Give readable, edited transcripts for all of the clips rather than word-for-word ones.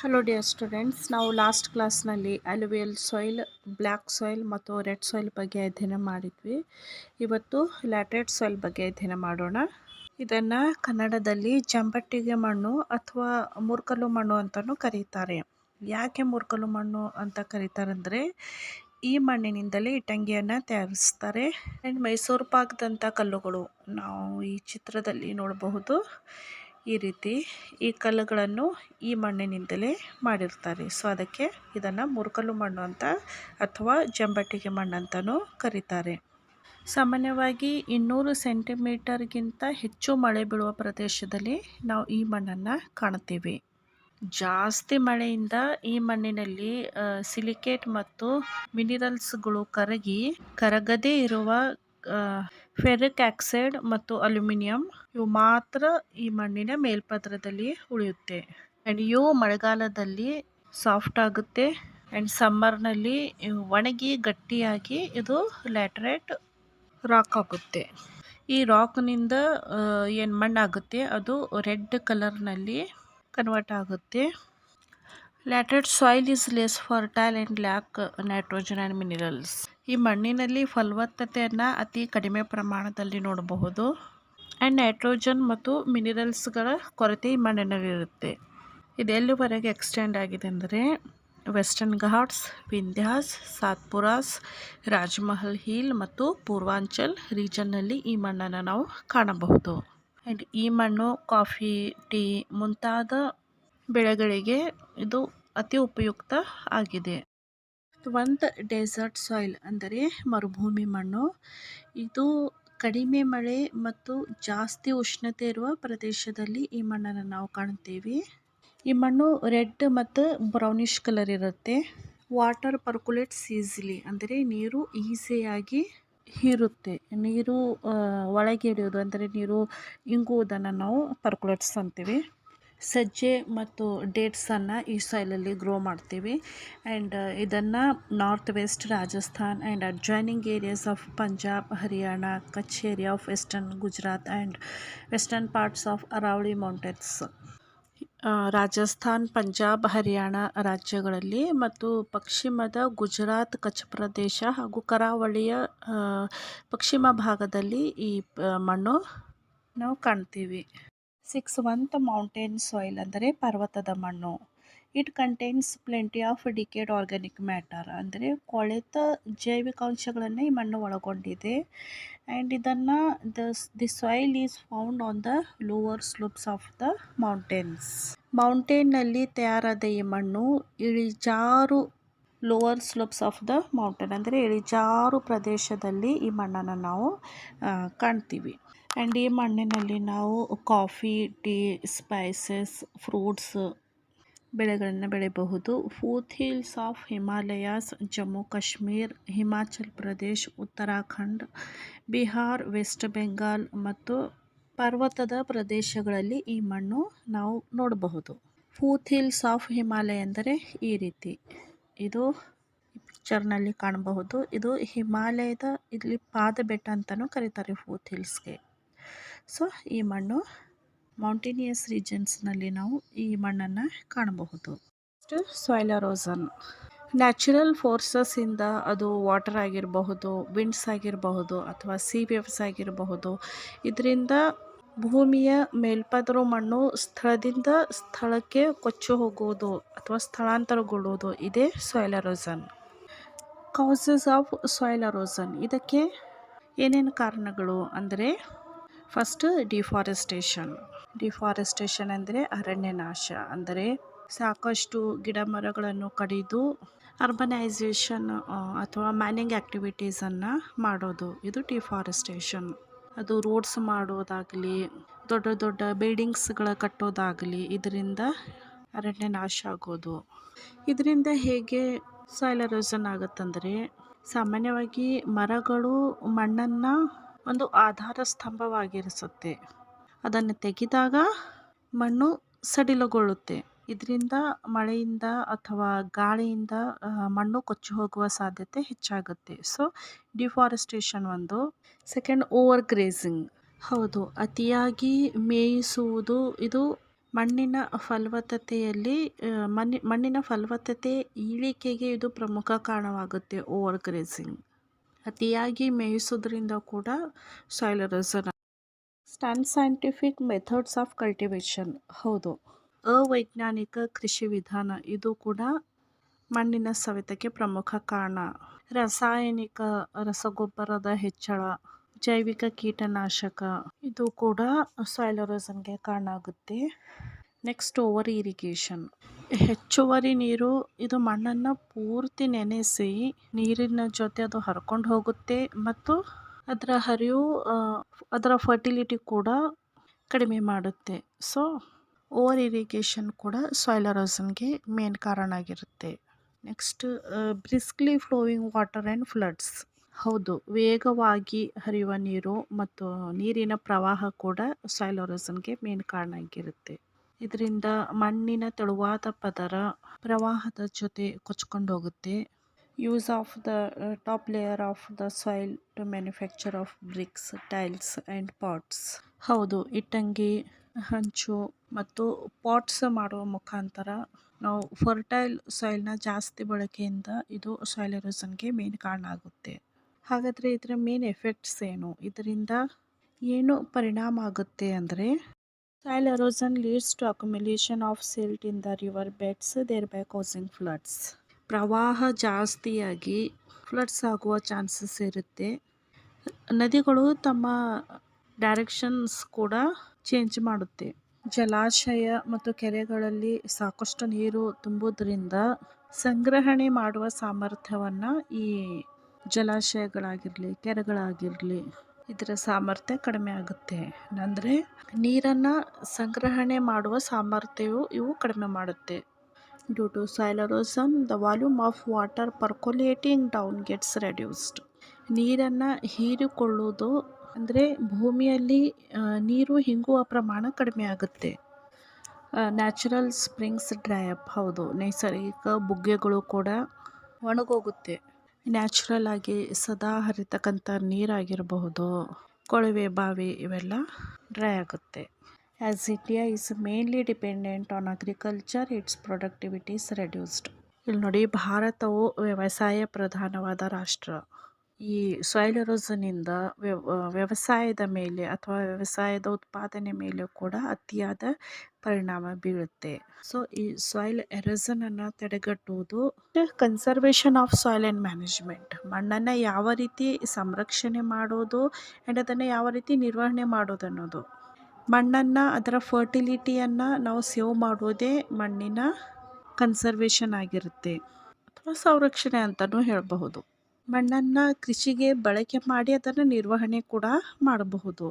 Hello dear students, ನಾವು last ಕ್ಲಾಸ್ನಲ್ಲಿ alluvial soil, black soil ಮತ್ತು ರೆಡ್ ಸಾಯಿಲ್ ಬಗ್ಗೆ ಅಧ್ಯಯನ ಮಾಡಿದ್ವಿ. ಇವತ್ತು ಲ್ಯಾಟರೈಟ್ ಸಾಯಿಲ್ ಬಗ್ಗೆ ಅಧ್ಯಯನ ಮಾಡೋಣ. ಇದನ್ನು ಕನ್ನಡದಲ್ಲಿ ಜಂಬಟ್ಟಿಗೆ ಮಣ್ಣು ಅಥವಾ ಮೂರ್ಕಲ್ಲು ಮಣ್ಣು ಅಂತಲೂ ಕರೀತಾರೆ. ಯಾಕೆ ಮೂರ್ಕಲ್ಲು ಮಣ್ಣು ಅಂತ ಕರೀತಾರೆ ಅಂದರೆ, ಈ ಮಣ್ಣಿನಿಂದಲೇ ಇಟ್ಟಂಗಿಯನ್ನು ತಯಾರಿಸ್ತಾರೆ. ಆ್ಯಂಡ್ ಮೈಸೂರು ಪಾಕದಂಥ ಕಲ್ಲುಗಳು ನಾವು ಈ ಚಿತ್ರದಲ್ಲಿ ನೋಡಬಹುದು. ಈ ರೀತಿ ಈ ಕಲ್ಲುಗಳನ್ನು ಈ ಮಣ್ಣಿನಿಂದಲೇ ಮಾಡಿರ್ತಾರೆ. ಸೊ ಅದಕ್ಕೆ ಇದನ್ನು ಮೂರ್ಕಲ್ಲು ಮಣ್ಣು ಅಂತ ಅಥವಾ ಜಂಬಟ್ಟಿಗೆ ಮಣ್ಣು ಅಂತಲೂ ಕರೀತಾರೆ. ಸಾಮಾನ್ಯವಾಗಿ 200 ಸೆಂಟಿಮೀಟರ್ಗಿಂತ ಹೆಚ್ಚು ಮಳೆ ಬೀಳುವ ಪ್ರದೇಶದಲ್ಲಿ ನಾವು ಈ ಮಣ್ಣನ್ನು ಕಾಣ್ತೀವಿ. ಜಾಸ್ತಿ ಮಳೆಯಿಂದ ಈ ಮಣ್ಣಿನಲ್ಲಿ ಸಿಲಿಕೇಟ್ ಮತ್ತು ಮಿನಿರಲ್ಸ್ಗಳು ಕರಗದೇ ಇರುವ ಫೆರಿಕ್ ಆಕ್ಸೈಡ್ ಮತ್ತು ಅಲ್ಯೂಮಿನಿಯಂ ಇವು ಮಾತ್ರ ಈ ಮಣ್ಣಿನ ಮೇಲ್ಪದರದಲ್ಲಿ ಉಳಿಯುತ್ತೆ. ಆ್ಯಂಡ್ ಇವು ಮಳೆಗಾಲದಲ್ಲಿ ಸಾಫ್ಟ್ ಆಗುತ್ತೆ ಆ್ಯಂಡ್ ಸಮ್ಮರ್ನಲ್ಲಿ ಒಣಗಿ ಗಟ್ಟಿಯಾಗಿ ಇದು ಲ್ಯಾಟರೈಟ್ ರಾಕ್ ಆಗುತ್ತೆ. ಈ ರಾಕ್ನಿಂದ ಏನು ಮಣ್ಣಾಗುತ್ತೆ ಅದು ರೆಡ್ ಕಲರ್ನಲ್ಲಿ ಕನ್ವರ್ಟ್ ಆಗುತ್ತೆ. Laterite soil is less fertile and lack nitrogen and minerals. ಈ ಮಣ್ಣಿನಲ್ಲಿ ಫಲವತ್ತತೆಯನ್ನು ಅತಿ ಕಡಿಮೆ ಪ್ರಮಾಣದಲ್ಲಿ ನೋಡಬಹುದು. ಆ್ಯಂಡ್ ನೈಟ್ರೋಜನ್ ಮತ್ತು ಮಿನಿರಲ್ಸ್ಗಳ ಕೊರತೆ ಈ ಮಣ್ಣಿನಲ್ಲಿರುತ್ತೆ. ಇದು ಎಲ್ಲಿವರೆಗೆ ಎಕ್ಸ್ಟೆಂಡ್ ಆಗಿದೆ ಅಂದರೆ ವೆಸ್ಟರ್ನ್ ಘಾಟ್ಸ್, ವಿಂಧ್ಯಾಸ್, ಸಾತ್ಪುರಾಸ್, ರಾಜಮಹಲ್ ಹಿಲ್ ಮತ್ತು ಪೂರ್ವಾಂಚಲ್ ರೀಜನ್ನಲ್ಲಿ ಈ ಮಣ್ಣನ್ನು ನಾವು ಕಾಣಬಹುದು. ಆ್ಯಂಡ್ ಈ ಮಣ್ಣು ಕಾಫಿ, ಟೀ ಮುಂತಾದ ಬೆಳೆಗಳಿಗೆ ಇದು ಅತಿ ಉಪಯುಕ್ತ ಆಗಿದೆ. ಒಂದು ಡೆಸರ್ಟ್ ಸಾಯಿಲ್ ಅಂದರೆ ಮರುಭೂಮಿ ಮಣ್ಣು. ಇದು ಕಡಿಮೆ ಮಳೆ ಮತ್ತು ಜಾಸ್ತಿ ಉಷ್ಣತೆ ಇರುವ ಪ್ರದೇಶದಲ್ಲಿ ಈ ಮಣ್ಣನ್ನು ನಾವು ಕಾಣ್ತೀವಿ. ಈ ಮಣ್ಣು ರೆಡ್ ಮತ್ತು ಬ್ರೌನಿಷ್ ಕಲರ್ ಇರುತ್ತೆ. ವಾಟರ್ ಪರ್ಕುಲೇಟ್ಸ್ ಈಸಿಲಿ ಅಂದರೆ ನೀರು ಈಸಿಯಾಗಿ ಹೀರುತ್ತೆ. ನೀರು ಒಳಗೆ ಇಳಿಯೋದು ಅಂದರೆ ನೀರು ಇಂಗುವುದನ್ನು ನಾವು ಪರ್ಕುಲೇಟ್ಸ್ ಅಂತೀವಿ. ಸಜ್ಜೆ ಮತ್ತು ಡೇಟ್ಸನ್ನು ಈ ಸಾಯಿಲಲ್ಲಿ ಗ್ರೋ ಮಾಡ್ತೀವಿ. ಆ್ಯಂಡ್ ಇದನ್ನು north west Rajasthan and adjoining areas of Punjab, Haryana, Kutch area of western Gujarat and western parts of Aravalli mountains, Rajasthan, Punjab, Haryana ರಾಜ್ಯಗಳಲ್ಲಿ ಮತ್ತು ಪಶ್ಚಿಮದ ಗುಜರಾತ್, ಕಚ್ ಪ್ರದೇಶ ಹಾಗೂ ಕರಾವಳಿಯ ಪಶ್ಚಿಮ ಭಾಗದಲ್ಲಿ ಈ ಮಣ್ಣು ನಾವು ಕಾಣ್ತೀವಿ. 6 ಮೌಂಟೇನ್ ಸಾಯಿಲ್ ಅಂದರೆ ಪರ್ವತದ ಮಣ್ಣು. It contains plenty of decayed organic matter ಅಂದರೆ ಕೊಳೆತ ಜೈವಿಕಾಂಶಗಳನ್ನು ಈ ಮಣ್ಣು ಒಳಗೊಂಡಿದೆ. ಆ್ಯಂಡ್ ಇದನ್ನು the soil is found on the lower slopes of the mountains. ಮೌಂಟೇನ್ನಲ್ಲಿ ತಯಾರಾದ ಈ ಮಣ್ಣು ಇಳಿಜಾರು lower slopes of the mountain ಅಂದರೆ ಇಳಿಜಾರು ಪ್ರದೇಶದಲ್ಲಿ ಈ ಮಣ್ಣನ್ನು ನಾವು ಕಾಣ್ತೀವಿ. ಆ್ಯಂಡ್ ಈ ಮಣ್ಣಿನಲ್ಲಿ ನಾವು ಕಾಫಿ, ಟೀ, ಸ್ಪೈಸಸ್, ಫ್ರೂಟ್ಸ್ ಬೆಳೆಗಳನ್ನು ಬೆಳೆಯಬಹುದು. Foothills of Himalayas, Jammu Kashmir, Himachal Pradesh, Uttarakhand, Bihar, West Bengal ಮತ್ತು ಪರ್ವತದ ಪ್ರದೇಶಗಳಲ್ಲಿ ಈ ಮಣ್ಣು ನಾವು ನೋಡಬಹುದು. ಫೂತ್ ಹಿಲ್ಸ್ ಆಫ್ ಹಿಮಾಲಯ ಅಂದರೆ ಈ ರೀತಿ ಇದು ಪಿಕ್ಚರ್ನಲ್ಲಿ ಕಾಣಬಹುದು. ಇದು ಹಿಮಾಲಯದ ಇಲ್ಲಿ ಪಾದ ಬೆಟ್ಟ ಅಂತಲೂ ಕರೀತಾರೆ ಫೂತ್ ಹಿಲ್ಸ್ಗೆ. ಸೊ ಈ ಮಣ್ಣು ಮೌಂಟೇನಿಯಸ್ ರೀಜನ್ಸ್ನಲ್ಲಿ ನಾವು ಈ ಮಣ್ಣನ್ನು ಕಾಣಬಹುದು. ಸಾಯಿಲ್ ಎರೋಷನ್ ನ್ಯಾಚುರಲ್ ಫೋರ್ಸಸ್ಸಿಂದ ಅದು ವಾಟರ್ ಆಗಿರಬಹುದು, ವಿಂಡ್ಸ್ ಆಗಿರಬಹುದು ಅಥವಾ ಸೀ ವೇವ್ಸ್ ಆಗಿರಬಹುದು. ಇದರಿಂದ ಭೂಮಿಯ ಮೇಲ್ಪದರು ಮಣ್ಣು ಸ್ಥಳದಿಂದ ಸ್ಥಳಕ್ಕೆ ಕೊಚ್ಚಿ ಹೋಗುವುದು ಅಥವಾ ಸ್ಥಳಾಂತರಗೊಳ್ಳುವುದು ಇದೇ soil erosion. Causes of soil erosion ಇದಕ್ಕೆ ಏನೇನು ಕಾರಣಗಳು ಅಂದರೆ ಫಸ್ಟ್ ಡಿಫಾರೆಸ್ಟೇಷನ್ ಅಂದರೆ ಅರಣ್ಯನಾಶ, ಅಂದರೆ ಸಾಕಷ್ಟು ಗಿಡ ಮರಗಳನ್ನು ಕಡಿದು ಅರ್ಬನೈಸೇಷನ್ ಅಥವಾ ಮೈನಿಂಗ್ ಆ್ಯಕ್ಟಿವಿಟೀಸನ್ನು ಮಾಡೋದು, ಇದು ಡಿಫಾರೆಸ್ಟೇಷನ್. ಅದು ರೋಡ್ಸ್ ಮಾಡೋದಾಗಲಿ, ದೊಡ್ಡ ದೊಡ್ಡ ಬಿಲ್ಡಿಂಗ್ಸ್ಗಳ ಕಟ್ಟೋದಾಗಲಿ, ಇದರಿಂದ ಅರಣ್ಯನಾಶ ಆಗೋದು. ಇದರಿಂದ ಹೇಗೆ ಸಾಯಿಲ್ ಎರೋಷನ್ ಆಗುತ್ತಂದರೆ, ಸಾಮಾನ್ಯವಾಗಿ ಮರಗಳು ಮಣ್ಣನ್ನು ಒಂದು ಆಧಾರ ಸ್ತಂಭವಾಗಿರಿಸುತ್ತೆ. ಅದನ್ನು ತೆಗೆದಾಗ ಮಣ್ಣು ಸಡಿಲಗೊಳ್ಳುತ್ತೆ. ಇದರಿಂದ ಮಳೆಯಿಂದ ಅಥವಾ ಗಾಳಿಯಿಂದ ಮಣ್ಣು ಕೊಚ್ಚಿ ಹೋಗುವ ಸಾಧ್ಯತೆ ಹೆಚ್ಚಾಗುತ್ತೆ. ಸೊ ಡಿಫಾರೆಸ್ಟೇಷನ್ ಒಂದು. Second, over grazing. ಹೌದು, ಅತಿಯಾಗಿ ಮೇಯಿಸುವುದು ಇದು ಮಣ್ಣಿನ ಫಲವತ್ತತೆಯಲ್ಲಿ ಮಣ್ಣಿನ ಫಲವತ್ತತೆ ಇಳಿಕೆಗೆ ಇದು ಪ್ರಮುಖ ಕಾರಣವಾಗುತ್ತೆ. ಓವರ್ ಗ್ರೇಸಿಂಗ್, ಅತಿಯಾಗಿ ಮೇಯಿಸೋದ್ರಿಂದ ಕೂಡ soil erosion. Scientific methods of cultivation. ಹೌದು, ಅವೈಜ್ಞಾನಿಕ ಕೃಷಿ ವಿಧಾನ ಇದು ಕೂಡ ಮಣ್ಣಿನ ಸವೆತಕ್ಕೆ ಪ್ರಮುಖ ಕಾರಣ. ರಾಸಾಯನಿಕ ರಸಗೊಬ್ಬರದ ಹೆಚ್ಚಳ, ಜೈವಿಕ ಕೀಟನಾಶಕ ಇದು ಕೂಡ ಸಾಯಿಲ್ ಎರೋಷನ್ಗೆ ಕಾರಣ ಆಗುತ್ತೆ. Next, over irrigation. ಹೆಚ್ಚುವರಿ ನೀರು ಇದು ಮಣ್ಣನ್ನು ಪೂರ್ತಿ ನೆನೆಸಿ ನೀರಿನ ಜೊತೆ ಅದು ಹರ್ಕೊಂಡು ಹೋಗುತ್ತೆ ಮತ್ತು ಅದರ ಹರಿವು ಅದರ ಫರ್ಟಿಲಿಟಿ ಕೂಡ ಕಡಿಮೆ ಮಾಡುತ್ತೆ. ಸೊ ಓವರ್ ಇರಿಗೇಷನ್ ಕೂಡ ಸಾಯಿಲ್ ಎರೋಷನ್ಗೆ ಮೇನ್ ಕಾರಣ ಆಗಿರುತ್ತೆ. Next, ಬ್ರಿಸ್ಕ್ಲಿ flowing water and floods. ಹೌದು, ವೇಗವಾಗಿ ಹರಿಯುವ ನೀರು ಮತ್ತು ನೀರಿನ ಪ್ರವಾಹ ಕೂಡ ಸಾಯಿಲ್ ಎರೋಷನ್ಗೆ ಮೇನ್ ಕಾರಣ ಆಗಿರುತ್ತೆ. ಇದರಿಂದ ಮಣ್ಣಿನ ತೆಳುವಾದ ಪದರ ಪ್ರವಾಹದ ಜೊತೆ ಕೊಚ್ಕೊಂಡು ಹೋಗುತ್ತೆ. Use of the top layer of the soil to manufacture of bricks, tiles and pots. ಹೌದು, ಇಟ್ಟಂಗಿ, ಹಂಚು ಮತ್ತು ಪಾಟ್ಸ್ ಮಾಡುವ ಮುಖಾಂತರ ನಾವು ಫರ್ಟೈಲ್ ಸಾಯಿಲ್ನ ಜಾಸ್ತಿ ಬಳಕೆಯಿಂದ ಇದು ಸಾಯಿಲ್ ಎರೋಷನ್ಗೆ ಮೇನ್ ಕಾರಣ ಆಗುತ್ತೆ. ಹಾಗಾದರೆ ಇದರ ಮೇನ್ ಎಫೆಕ್ಟ್ಸ್ ಏನು, ಇದರಿಂದ ಏನು ಪರಿಣಾಮ ಆಗುತ್ತೆ ಅಂದರೆ, soil erosion leads to accumulation of silt in the river beds, thereby causing floods. ಪ್ರವಾಹ ಜಾಸ್ತಿಯಾಗಿ ಫ್ಲಡ್ಸ್ ಆಗುವ ಚಾನ್ಸಸ್ ಇರುತ್ತೆ. ನದಿಗಳು ತಮ್ಮ ಡೈರೆಕ್ಷನ್ಸ್ ಕೂಡ ಚೇಂಜ್ ಮಾಡುತ್ತೆ. ಜಲಾಶಯ ಮತ್ತು ಕೆರೆಗಳಲ್ಲಿ ಸಾಕಷ್ಟು ನೀರು ತುಂಬುವುದರಿಂದ ಸಂಗ್ರಹಣೆ ಮಾಡುವ ಸಾಮರ್ಥ್ಯವನ್ನು ಈ ಜಲಾಶಯಗಳಾಗಿರಲಿ, ಕೆರೆಗಳಾಗಿರಲಿ ಇದರ ಸಾಮರ್ಥ್ಯ ಕಡಿಮೆ ಆಗುತ್ತೆ. ಅಂದರೆ ನೀರನ್ನು ಸಂಗ್ರಹಣೆ ಮಾಡುವ ಸಾಮರ್ಥ್ಯವು ಇವು ಕಡಿಮೆ ಮಾಡುತ್ತೆ. Due to soil erosion, the volume of water percolating down gets reduced. ನೀರನ್ನು ಹೀರಿಕೊಳ್ಳುವುದು ಅಂದರೆ ಭೂಮಿಯಲ್ಲಿ ನೀರು ಹಿಂಗುವ ಪ್ರಮಾಣ ಕಡಿಮೆ ಆಗುತ್ತೆ. Natural springs dry up. ಹೌದು, ನೈಸರ್ಗಿಕ ಬುಗ್ಗೆಗಳು ಕೂಡ ಒಣಗೋಗುತ್ತೆ. ನ್ಯಾಚುರಲ್ ಆಗಿ ಸದಾ ಹರಿತಕ್ಕಂಥ ನೀರಾಗಿರಬಹುದು, ಕೊಳವೆ ಬಾವಿ ಇವೆಲ್ಲ ಡ್ರೈ ಆಗುತ್ತೆ. As India is mainly dependent on agriculture, its productivity is reduced. ಇಲ್ಲಿ ನೋಡಿ, ಭಾರತವು ವ್ಯವಸಾಯ ಪ್ರಧಾನವಾದ ರಾಷ್ಟ್ರ. ಈ ಸಾಯಿಲ್ ಎರೋಷನ್ನಿಂದ ವ್ಯವಸಾಯದ ಮೇಲೆ ಅಥವಾ ವ್ಯವಸಾಯದ ಉತ್ಪಾದನೆ ಮೇಲೆ ಕೂಡ ಅತಿಯಾದ ಪರಿಣಾಮ ಬೀಳುತ್ತೆ. ಸೊ ಈ ಸಾಯಿಲ್ ಎರೋಷನನ್ನು ತಡೆಗಟ್ಟುವುದು conservation of soil and management. ಮಣ್ಣನ್ನು ಯಾವ ರೀತಿ ಸಂರಕ್ಷಣೆ ಮಾಡೋದು ಆ್ಯಂಡ್ ಅದನ್ನು ಯಾವ ರೀತಿ ನಿರ್ವಹಣೆ ಮಾಡೋದು ಅನ್ನೋದು. ಮಣ್ಣನ್ನು, ಅದರ ಫರ್ಟಿಲಿಟಿಯನ್ನು ನಾವು ಸೇವ್ ಮಾಡೋದೇ ಮಣ್ಣಿನ ಕನ್ಸರ್ವೇಷನ್ ಆಗಿರುತ್ತೆ ಅಥವಾ ಸಂರಕ್ಷಣೆ ಅಂತಲೂ ಹೇಳಬಹುದು. ಮಣ್ಣನ್ನು ಕೃಷಿಗೆ ಬಳಕೆ ಮಾಡಿ ಅದನ್ನು ನಿರ್ವಹಣೆ ಕೂಡ ಮಾಡಬಹುದು.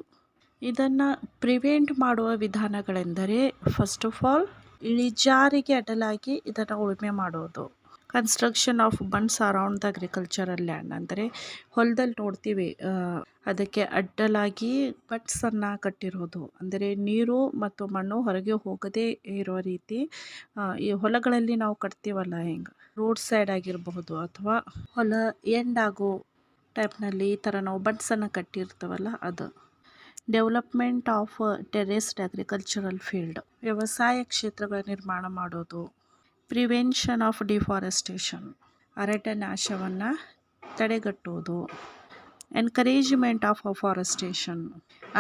ಇದನ್ನು ಪ್ರಿವೆಂಟ್ ಮಾಡುವ ವಿಧಾನಗಳೆಂದರೆ, ಫಸ್ಟ್ ಆಫ್ ಆಲ್ ಇಳಿಜಾರಿಗೆ ಅಡ್ಡಲಾಗಿ ಇದನ್ನು ಉಳುಮೆ ಮಾಡೋದು. Construction of Bunts around the agricultural land. ಅಂದರೆ ಹೊಲದಲ್ಲಿ ನೋಡ್ತೀವಿ, ಅದಕ್ಕೆ ಅಡ್ಡಲಾಗಿ ಬಟ್ಸನ್ನು ಕಟ್ಟಿರೋದು. ಅಂದರೆ ನೀರು ಮತ್ತು ಮಣ್ಣು ಹೊರಗೆ ಹೋಗದೇ ಇರೋ ರೀತಿ ಈ ಹೊಲಗಳಲ್ಲಿ ನಾವು ಕಟ್ತೀವಲ್ಲ, ಹಿಂಗೆ ರೋಡ್ ಸೈಡ್ ಆಗಿರಬಹುದು ಅಥವಾ ಹೊಲ ಎಂಡ್ ಆಗೋ ಟೈಪ್ನಲ್ಲಿ ಈ ಥರ ನಾವು ಬಟ್ಸನ್ನು ಕಟ್ಟಿರ್ತೀವಲ್ಲ ಅದು. Development of terraced agricultural field. ವ್ಯವಸಾಯ ನಿರ್ಮಾಣ ಮಾಡೋದು. Prevention of deforestation. ಅರಣ್ಯನಾಶವನ್ನು ತಡೆಗಟ್ಟುವುದು. Encouragement of afforestation.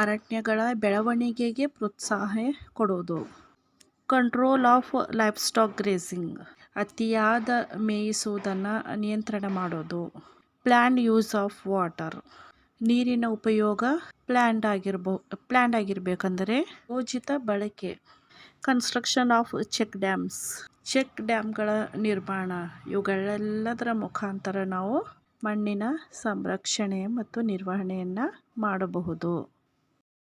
ಅರಣ್ಯಗಳ ಬೆಳವಣಿಗೆಗೆ ಪ್ರೋತ್ಸಾಹ ಕೊಡೋದು. Control of livestock grazing. ಅತಿಯಾದ ಮೇಯಿಸುವುದನ್ನು ನಿಯಂತ್ರಣ ಮಾಡೋದು. Plan use of water. ನೀರಿನ ಉಪಯೋಗ ಪ್ಲ್ಯಾನ್ಡ್ ಆಗಿರಬೇಕಂದರೆ ಯೋಜಿತ ಬಳಕೆ. Construction of check dams. Check ಡ್ಯಾಮ್ಗಳ ನಿರ್ಮಾಣ. ಇವುಗಳೆಲ್ಲದರ ಮುಖಾಂತರ ನಾವು ಮಣ್ಣಿನ ಸಂರಕ್ಷಣೆ ಮತ್ತು ನಿರ್ವಹಣೆಯನ್ನು ಮಾಡಬಹುದು.